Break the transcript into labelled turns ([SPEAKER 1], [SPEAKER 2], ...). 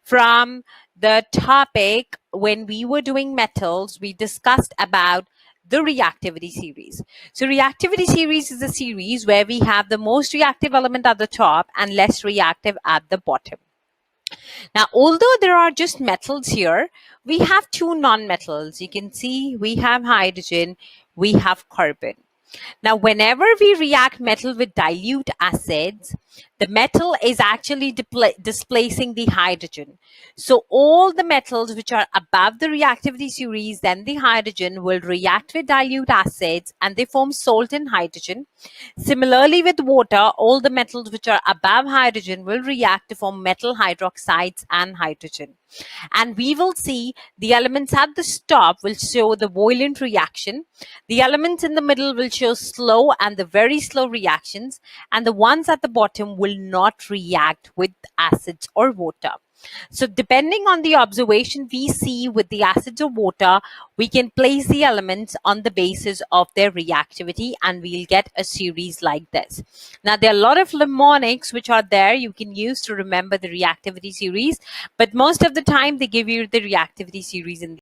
[SPEAKER 1] from the topic when we were doing metals, we discussed about the reactivity series. So reactivity series is a series where we have the most reactive element at the top and less reactive at the bottom. Now, although there are just metals here, we have two non-metals. You can see we have hydrogen, we have carbon. Now, whenever we react metal with dilute acids, the metal is actually displacing the hydrogen. So all the metals which are above the reactivity series, then the hydrogen will react with dilute acids and they form salt and hydrogen. Similarly with water, all the metals which are above hydrogen will react to form metal hydroxides and hydrogen. And we will see the elements at the top will show the violent reaction. The elements in the middle will show slow and the very slow reactions. And the ones at the bottom will not react with acids or water. So depending on the observation we see with the acids or water, we can place the elements on the basis of their reactivity and we'll get a series like this. Now there are a lot of mnemonics which are there you can use to remember the reactivity series, but most of the time they give you the reactivity series in